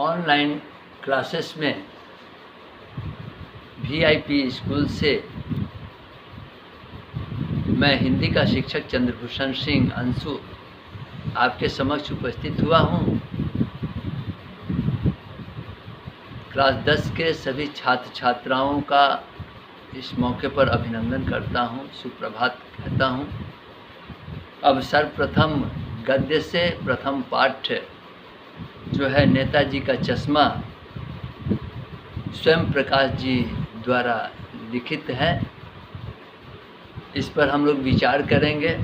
Online classes में VIP school से मैं हिंदी का शिक्षक चंद्रभूषण सिंह अंशु आपके समक्ष उपस्थित हुआ हूँ। क्लास 10 के सभी छात्र छात्राओं का इस मौके पर अभिनंदन करता हूँ, सुप्रभात कहता हूँ। अब सर्वप्रथम गद्य से प्रथम पाठ जो है नेताजी का चश्मा स्वयं प्रकाश जी द्वारा लिखित है, इस पर हम लोग विचार करेंगे।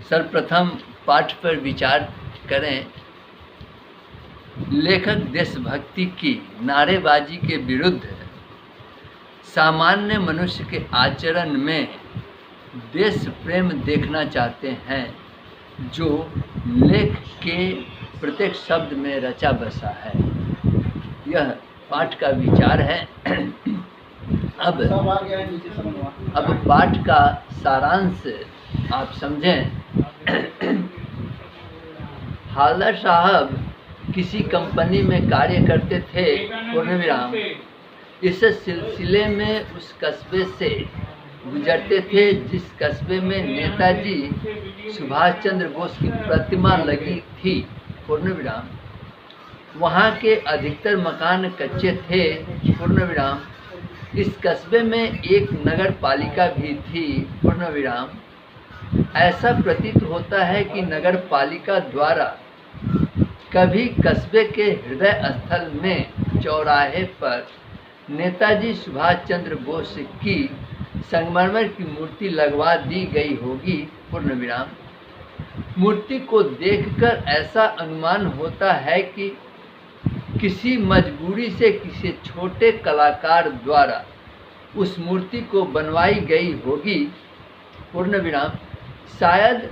सर्वप्रथम पाठ पर विचार करें। लेखक देशभक्ति की नारेबाजी के विरुद्ध सामान्य मनुष्य के आचरण में देश प्रेम देखना चाहते हैं, जो लेख के प्रत्येक शब्द में रचा बसा है। यह पाठ का विचार है। अब पाठ का सारांश आप समझें। हालदार साहब किसी कंपनी में कार्य करते थे, पूर्णविराम। इस सिलसिले में उस कस्बे से गुजरते थे जिस कस्बे में नेताजी सुभाष चंद्र बोस की प्रतिमा लगी थी, पूर्णविराम। वहाँ के अधिकतर मकान कच्चे थे, पूर्णविराम। इस कस्बे में एक नगर पालिका भी थी, पूर्णविराम। ऐसा प्रतीत होता है कि नगर पालिका द्वारा कभी कस्बे के हृदय स्थल में चौराहे पर नेताजी सुभाष चंद्र बोस की संगमरमर की मूर्ति लगवा दी गई होगी, पूर्णविराम। मूर्ति को देखकर ऐसा अनुमान होता है कि किसी मजबूरी से किसी छोटे कलाकार द्वारा उस मूर्ति को बनवाई गई होगी, पूर्णविराम। शायद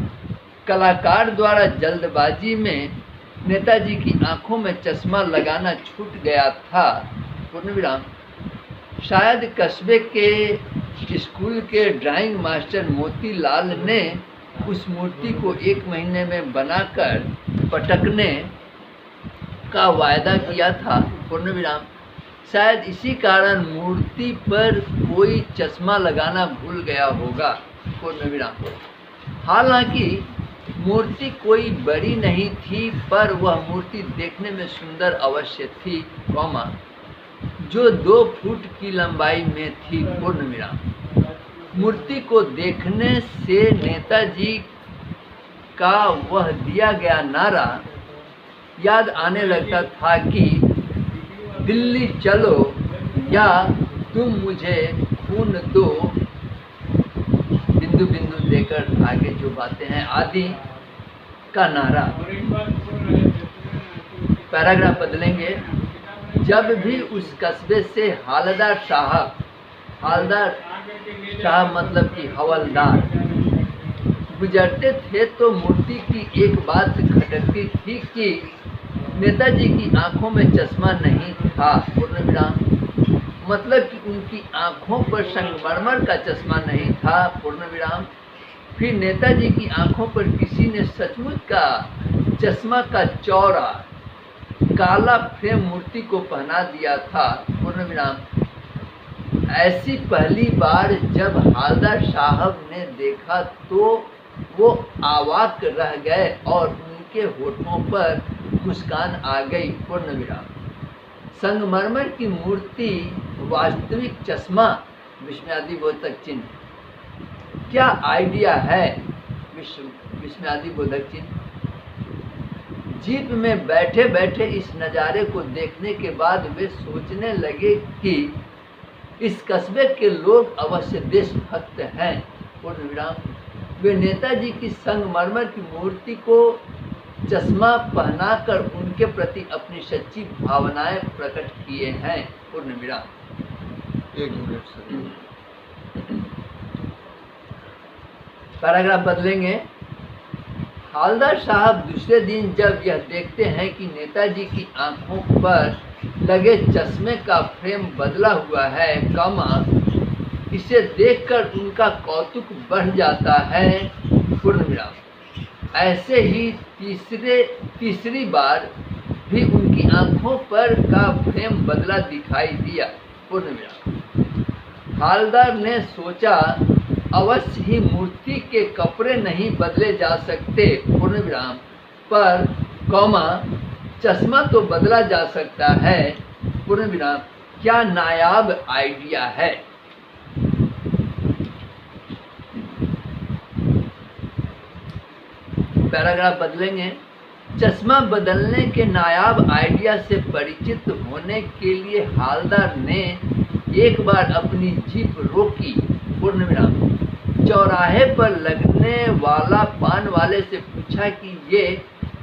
कलाकार द्वारा जल्दबाजी में नेताजी की आंखों में चश्मा लगाना छूट गया था, पूर्णविराम। शायद कस्बे के स्कूल के ड्राइंग मास्टर मोतीलाल ने उस मूर्ति को 1 महीने में बनाकर पटकने का वायदा किया था, पूर्णविराम। शायद इसी कारण मूर्ति पर कोई चश्मा लगाना भूल गया होगा, पूर्णविराम। हालांकि मूर्ति कोई बड़ी नहीं थी, पर वह मूर्ति देखने में सुंदर अवश्य थी, जो 2 फुट की लंबाई में थी, पूर्णविराम। मूर्ति को देखने से नेताजी का वह दिया गया नारा याद आने लगता था कि दिल्ली चलो या तुम मुझे खून दो, बिंदु बिंदु देकर आगे जो बातें हैं आदि का नारा। पैराग्राफ बदलेंगे। जब भी उस कस्बे से हालदार साहब मतलब कि हवलदार गुजरते थे तो मूर्ति की एक बात खटकती थी कि नेताजी की आंखों में चश्मा नहीं था, पूर्णविराम। मतलब कि उनकी आंखों पर संगमरमर का चश्मा नहीं था, पूर्णविराम। फिर नेताजी की आंखों पर किसी ने सचमुच का चश्मा का चौड़ा काला फ्रेम मूर्ति को पहना दिया था, पूर्णविराम। ऐसी पहली बार जब हालदार साहब ने देखा तो वो अवाक रह गए और उनके होठों पर मुस्कान आ गई, पूर्णविराम। संगमरमर की मूर्ति, वास्तविक चश्मा, विस्मयादिबोधक चिन्ह। क्या आइडिया है विस्मयादिबोधक चिन्ह। जीप में बैठे बैठे इस नज़ारे को देखने के बाद वे सोचने लगे कि इस कस्बे के लोग अवश्य देशभक्त हैं, पूर्णविराम। वे नेताजी की संगमरमर की मूर्ति को चश्मा पहनाकर उनके प्रति अपनी सच्ची भावनाएं प्रकट किए हैं, पूर्णविराम। 1 मिनट सर। पैराग्राफ बदलेंगे। हालदार साहब दूसरे दिन जब यह देखते हैं कि नेताजी की आंखों पर लगे चश्मे का फ्रेम बदला हुआ है, इसे देखकर उनका कौतुक बढ़ जाता है, पूर्णविराम। ऐसे ही तीसरी बार भी उनकी आंखों पर का फ्रेम बदला दिखाई दिया। पूर्ण विराम। हालदार ने सोचा, अवश्य ही मूर्ति के कपड़े नहीं बदले जा सकते, पूर्ण विराम, पर चश्मा तो बदला जा सकता है, पूर्ण विराम। क्या नायाब आइडिया है। पैराग्राफ बदलेंगे। चश्मा बदलने के नायाब आइडिया से परिचित होने के लिए हालदार ने एक बार अपनी जीप रोकी, पूर्ण विराम। चौराहे पर लगने वाला पान वाले से पूछा कि ये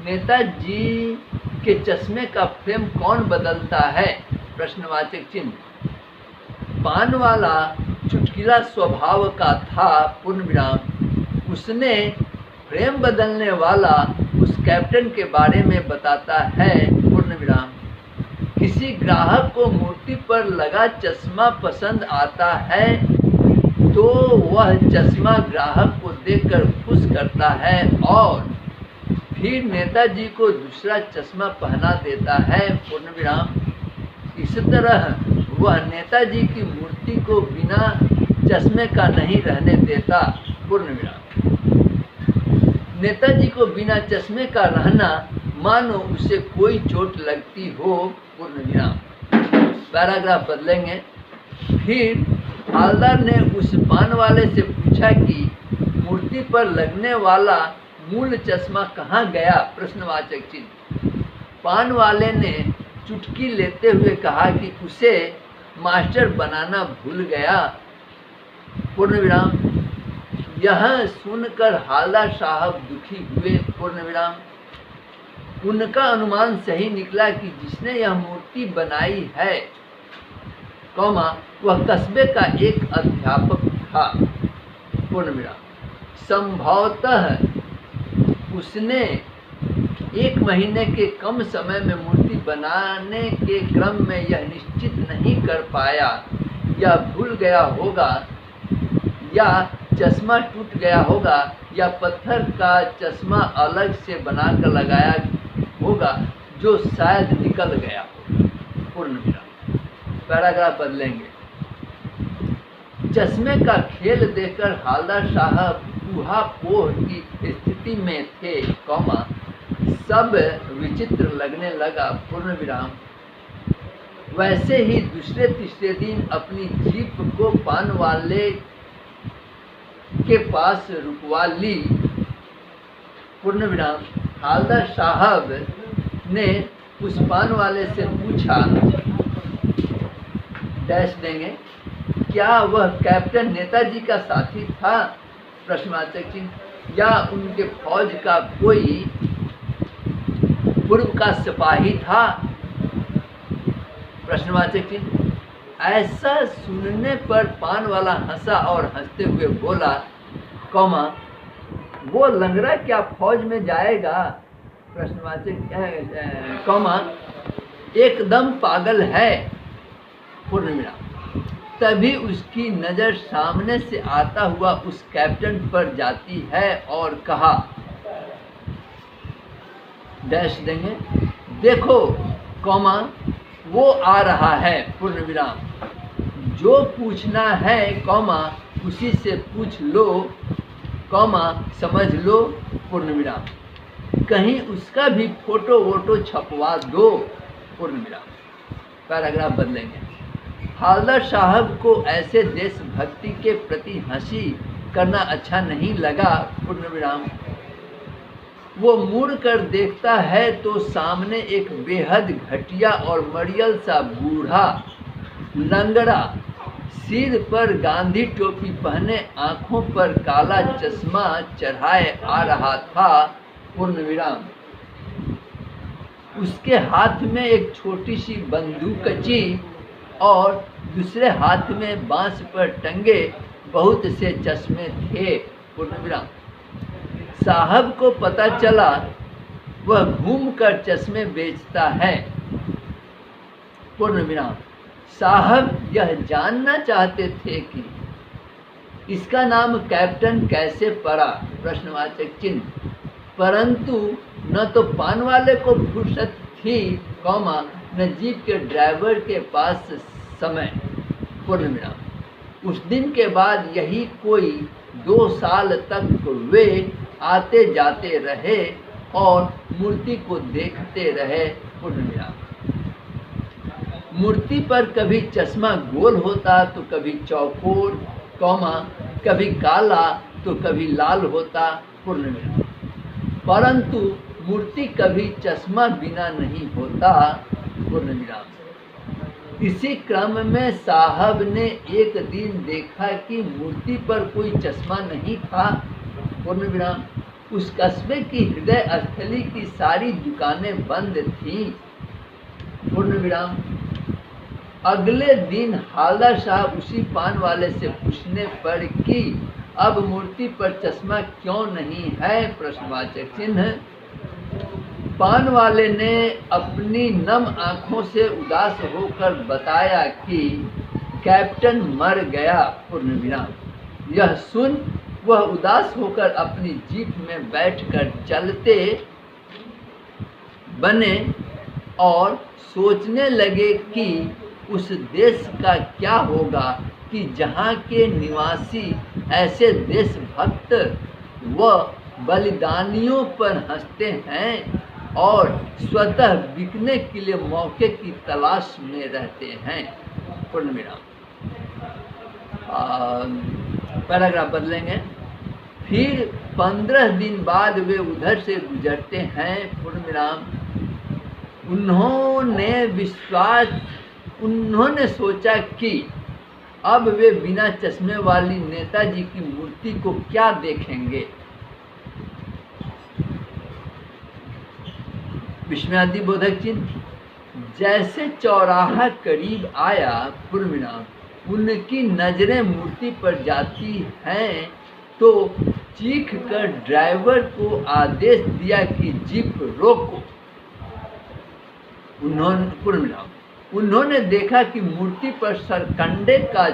नेताजी के चश्मे का फ्रेम कौन बदलता है, प्रश्नवाचक चिन्ह। पान वाला चुटकिला स्वभाव का था, पूर्ण विराम। उसने फ्रेम बदलने वाला उस कैप्टन के बारे में बताता है, पूर्ण विराम। किसी ग्राहक को मूर्ति पर लगा चश्मा पसंद आता है तो वह चश्मा ग्राहक को देखकर खुश करता है और फिर नेताजी को दूसरा चश्मा पहना देता है, पूर्ण विराम। इस तरह वह नेताजी की मूर्ति को बिना चश्मे का नहीं रहने देता, पूर्ण विराम। नेताजी को बिना चश्मे का रहना मानो उसे कोई चोट लगती हो, पूर्ण विराम। पैराग्राफ बदलेंगे। फिर हालदार ने उस पान वाले से पूछा कि मूर्ति पर लगने वाला मूल चश्मा कहाँ गया, प्रश्नवाचक चिन्ह। पान वाले ने चुटकी लेते हुए कहा कि उसे मास्टर बनाना भूल गया, पूर्ण विराम। यह सुनकर हालदार साहब दुखी हुए, पूर्ण विराम। उनका अनुमान सही निकला कि जिसने यह मूर्ति बनाई है, वह कस्बे का एक अध्यापक था, पूर्ण विराम। संभवतः उसने 1 महीने के कम समय में मूर्ति बनाने के क्रम में यह निश्चित नहीं कर पाया, या भूल गया होगा, या चश्मा टूट गया होगा, या पत्थर का चश्मा अलग से बनाकर लगाया होगा जो शायद निकल गया होगा, पूर्ण विराम। पैराग्राफ बदलेंगे। चश्मे का खेल देखकर हालदार साहब ऊहापोह की स्थिति में थे, सब विचित्र लगने लगा, पूर्ण विराम। वैसे ही दूसरे तीसरे दिन अपनी जीप को पान वाले के पास रुकवा ली, पूर्ण विराम। हालदार साहब ने उस पान वाले से पूछा, डैश देंगे, क्या वह कैप्टन नेताजी का साथी था, प्रश्नवाचक चिन्ह, या उनके फौज का कोई पूर्व का सिपाही था, प्रश्नवाचक चिन्ह। ऐसा सुनने पर पान वाला हंसा और हंसते हुए बोला, वो लंगड़ा क्या फौज में जाएगा, प्रश्नवाचक, एकदम पागल है, पूर्ण विराम। तभी उसकी नज़र सामने से आता हुआ उस कैप्टन पर जाती है और कहा, डैश देंगे, देखो, वो आ रहा है, पूर्ण विराम। जो पूछना है, उसी से पूछ लो, समझ लो, पूर्ण विराम। कहीं उसका भी फोटो वोटो छपवा दो, पूर्ण विराम। पैराग्राफ बदलेंगे। हालदार साहब को ऐसे देशभक्ति के प्रति हंसी करना अच्छा नहीं लगा, पूर्ण विराम। वो मुड़ कर देखता है तो सामने एक बेहद घटिया और मरियल सा बूढ़ा लंगड़ा, सिर पर गांधी टोपी पहने, आंखों पर काला चश्मा चढ़ाए आ रहा था, पूर्ण विराम। उसके हाथ में एक छोटी सी बंदूकची और दूसरे हाथ में बांस पर टंगे बहुत से चश्मे थे, पूर्ण विराम। साहब को पता चला वह घूमकर चश्मे बेचता है, पूर्ण विराम। साहब यह जानना चाहते थे कि इसका नाम कैप्टन कैसे पड़ा, प्रश्नवाचक चिन्ह। परंतु न तो पान वाले को फुर्सत थी, न जीप के ड्राइवर के पास समय, पूर्ण विराम। उस दिन के बाद यही कोई 2 साल तक वे आते जाते रहे और मूर्ति को देखते रहे, पूर्ण विराम। मूर्ति पर कभी चश्मा गोल होता तो कभी चौकोर, कभी काला तो कभी लाल होता, पूर्ण विराम। परंतु मूर्ति कभी चश्मा बिना नहीं होता, पूर्ण विराम। इसी क्रम में साहब ने एक दिन देखा कि मूर्ति पर कोई चश्मा नहीं था, पूर्ण विराम। उस कस्बे की हृदय स्थली की सारी दुकानें बंद थीं, पूर्ण विराम। अगले दिन हालदार साहब उसी पान वाले से पूछने पर कि अब मूर्ति पर चश्मा क्यों नहीं है, प्रश्नवाचक चिन्ह। पान वाले ने अपनी नम आंखों से उदास होकर बताया कि कैप्टन मर गया, पूर्ण विराम। यह सुन वह उदास होकर अपनी जीप में बैठकर चलते बने और सोचने लगे कि उस देश का क्या होगा कि जहाँ के निवासी ऐसे देशभक्त व बलिदानियों पर हंसते हैं और स्वतः बिकने के लिए मौके की तलाश में रहते हैं, पूर्ण विराम। पैराग्राफ बदलेंगे। फिर 15 दिन बाद वे उधर से गुजरते हैं, पूर्ण विराम। उन्होंने सोचा कि अब वे बिना चश्मे वाली नेताजी की मूर्ति को क्या देखेंगे। विस्मयादिबोधक चिन्ह। जैसे चौराहा करीब आया, पूर्ण विराम, उनकी नजरें मूर्ति पर जाती हैं तो चीख कर ड्राइवर को आदेश दिया कि जीप रोको। उन्होंने देखा कि मूर्ति पर सरकंडे का